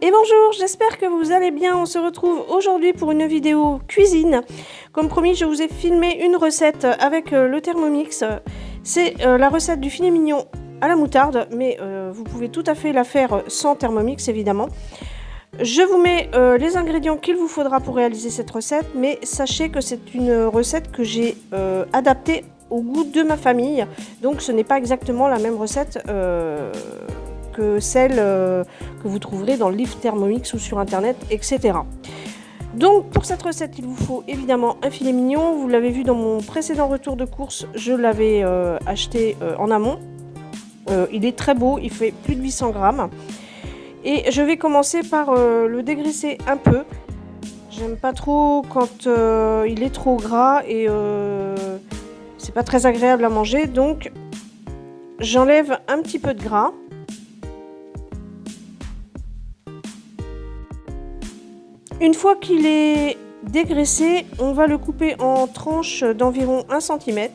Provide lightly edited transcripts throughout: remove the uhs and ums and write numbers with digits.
Et bonjour, j'espère que vous allez bien. On se retrouve aujourd'hui pour une vidéo cuisine. Comme promis, je vous ai filmé une recette avec le Thermomix. C'est la recette du filet mignon à la moutarde, mais vous pouvez tout à fait la faire sans Thermomix évidemment. Je vous mets les ingrédients qu'il vous faudra pour réaliser cette recette, mais sachez que c'est une recette que j'ai adaptée au goût de ma famille. Donc ce n'est pas exactement la même recette que celle que vous trouverez dans le livre Thermomix ou sur internet, etc. Donc pour cette recette, il vous faut évidemment un filet mignon. Vous l'avez vu dans mon précédent retour de course, je l'avais acheté en amont. Il est très beau, il fait plus de 800 grammes. Et je vais commencer par le dégraisser un peu. J'aime pas trop quand il est trop gras et c'est pas très agréable à manger. Donc j'enlève un petit peu de gras. Une fois qu'il est dégraissé, on va le couper en tranches d'environ 1 cm.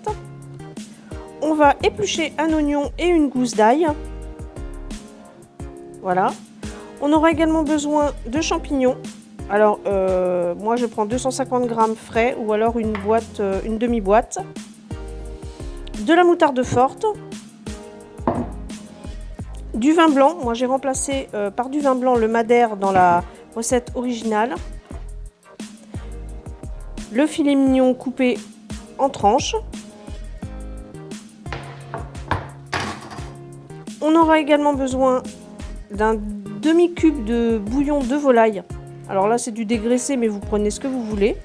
On va éplucher un oignon et une gousse d'ail. Voilà. On aura également besoin de champignons. Alors, moi je prends 250 g frais ou alors une demi-boîte. De la moutarde forte. Du vin blanc. Moi j'ai remplacé par du vin blanc le madère dans la recette originale. Le filet mignon coupé en tranches. On aura également besoin d'un demi-cube de bouillon de volaille. Alors là c'est du dégraissé, mais vous prenez ce que vous voulez.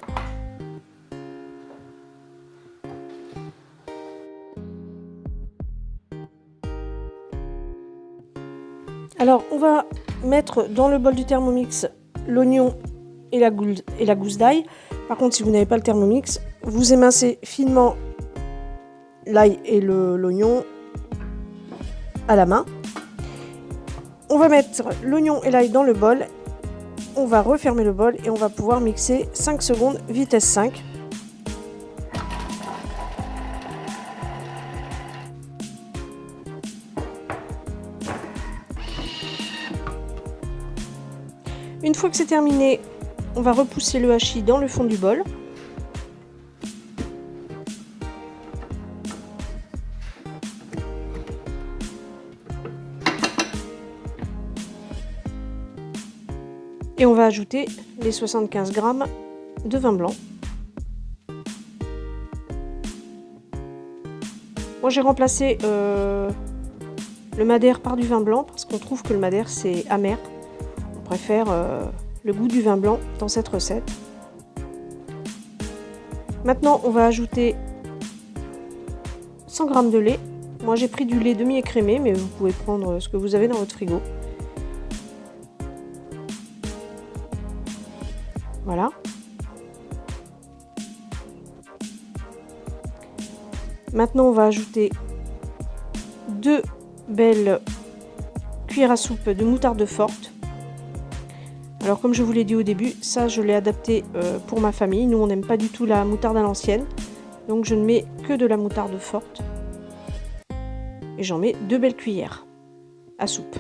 Alors on va mettre dans le bol du Thermomix l'oignon et la gousse d'ail. Par contre, si vous n'avez pas le Thermomix, vous émincez finement l'ail et l'oignon à la main. On va mettre l'oignon et l'ail dans le bol. On va refermer le bol et on va pouvoir mixer 5 secondes, vitesse 5. Une fois que c'est terminé, on va repousser le hachis dans le fond du bol. Et on va ajouter les 75 g de vin blanc. Moi j'ai remplacé le madère par du vin blanc parce qu'on trouve que le madère c'est amer. On préfère le goût du vin blanc dans cette recette. Maintenant, on va ajouter 100 g de lait. Moi, j'ai pris du lait demi-écrémé, mais vous pouvez prendre ce que vous avez dans votre frigo. Voilà. Maintenant, on va ajouter 2 belles cuillères à soupe de moutarde forte. Alors comme je vous l'ai dit au début, ça je l'ai adapté pour ma famille. Nous on n'aime pas du tout la moutarde à l'ancienne. Donc je ne mets que de la moutarde forte. Et j'en mets 2 belles cuillères à soupe.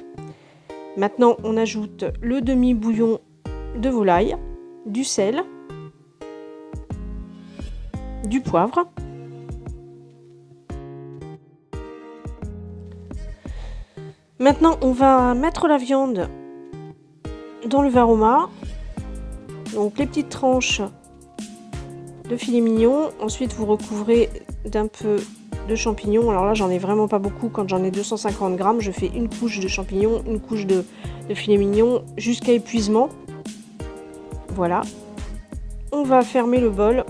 Maintenant on ajoute le demi-bouillon de volaille, du sel, du poivre. Maintenant on va mettre la viande dans le varoma, donc les petites tranches de filet mignon. Ensuite vous recouvrez d'un peu de champignons. Alors là j'en ai vraiment pas beaucoup. Quand j'en ai 250 g, je fais une couche de champignons, une couche de filet mignon jusqu'à épuisement. Voilà. On va fermer le bol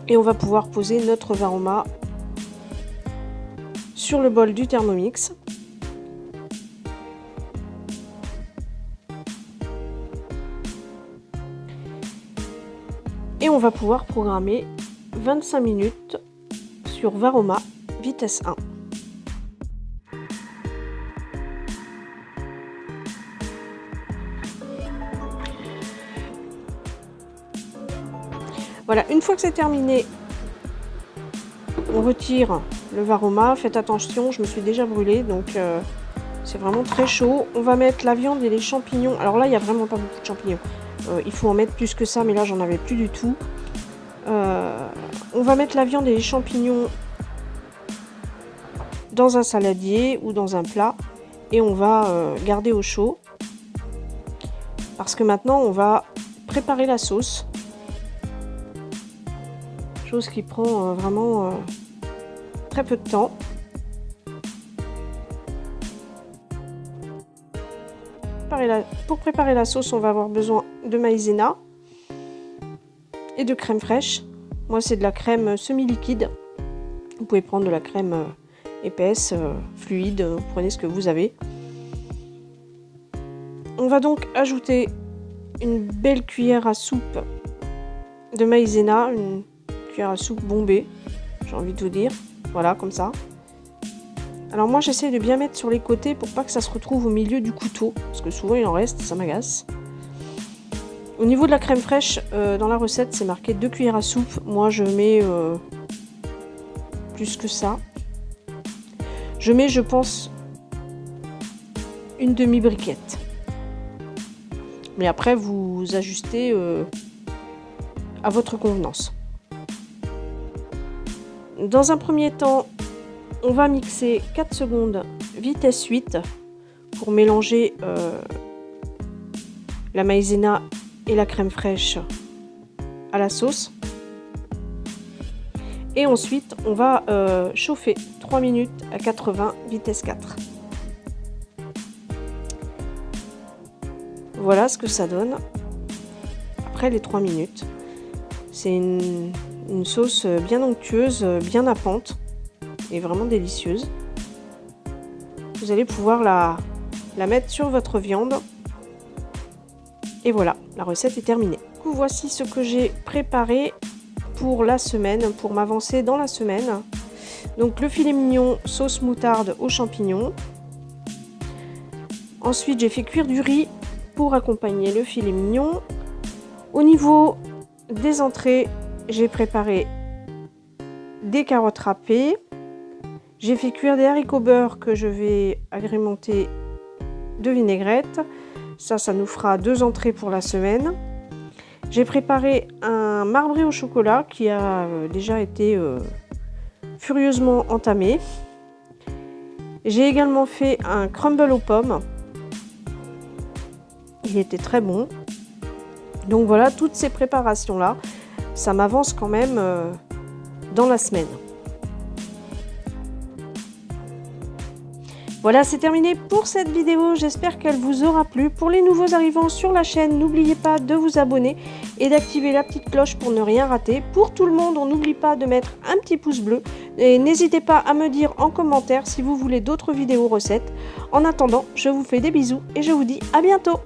et on va pouvoir poser notre varoma sur le bol du Thermomix. Et on va pouvoir programmer 25 minutes sur Varoma vitesse 1. Voilà, une fois que c'est terminé, on retire le Varoma. Faites attention, je me suis déjà brûlée, donc C'est vraiment très chaud. On va mettre la viande et les champignons. Alors là, il n'y a vraiment pas beaucoup de champignons. Il faut en mettre plus que ça, mais là, j'en avais plus du tout. On va mettre la viande et les champignons dans un saladier ou dans un plat. Et on va garder au chaud. Parce que maintenant, on va préparer la sauce. Chose qui prend vraiment très peu de temps. Pour préparer la sauce, on va avoir besoin de maïzena et de crème fraîche. Moi, c'est de la crème semi-liquide. Vous pouvez prendre de la crème épaisse, fluide, vous prenez ce que vous avez. On va donc ajouter une belle cuillère à soupe de maïzena, une cuillère à soupe bombée, j'ai envie de vous dire. Voilà, comme ça. Alors moi j'essaie de bien mettre sur les côtés pour pas que ça se retrouve au milieu du couteau, parce que souvent il en reste, ça m'agace. Au niveau de la crème fraîche, dans la recette c'est marqué 2 cuillères à soupe, moi je mets plus que ça. Je mets, je pense, une demi-briquette. Mais après vous ajustez à votre convenance. Dans un premier temps, on va mixer 4 secondes vitesse 8 pour mélanger la maïzena et la crème fraîche à la sauce. Et ensuite, on va chauffer 3 minutes à 80 vitesse 4. Voilà ce que ça donne après les 3 minutes. C'est une sauce bien onctueuse, bien nappante. Et vraiment délicieuse. Vous allez pouvoir la mettre sur votre viande. Et voilà, la recette est terminée. Du coup, voici ce que j'ai préparé pour la semaine, pour m'avancer dans la semaine. Donc le filet mignon sauce moutarde aux champignons. Ensuite, j'ai fait cuire du riz pour accompagner le filet mignon. Au niveau des entrées, j'ai préparé des carottes râpées. J'ai fait cuire des haricots beurre que je vais agrémenter de vinaigrette. Ça nous fera 2 entrées pour la semaine. J'ai préparé un marbré au chocolat qui a déjà été furieusement entamé. J'ai également fait un crumble aux pommes. Il était très bon. Donc voilà, toutes ces préparations-là, ça m'avance quand même dans la semaine. Voilà, c'est terminé pour cette vidéo, j'espère qu'elle vous aura plu. Pour les nouveaux arrivants sur la chaîne, n'oubliez pas de vous abonner et d'activer la petite cloche pour ne rien rater. Pour tout le monde, on n'oublie pas de mettre un petit pouce bleu et n'hésitez pas à me dire en commentaire si vous voulez d'autres vidéos recettes. En attendant, je vous fais des bisous et je vous dis à bientôt.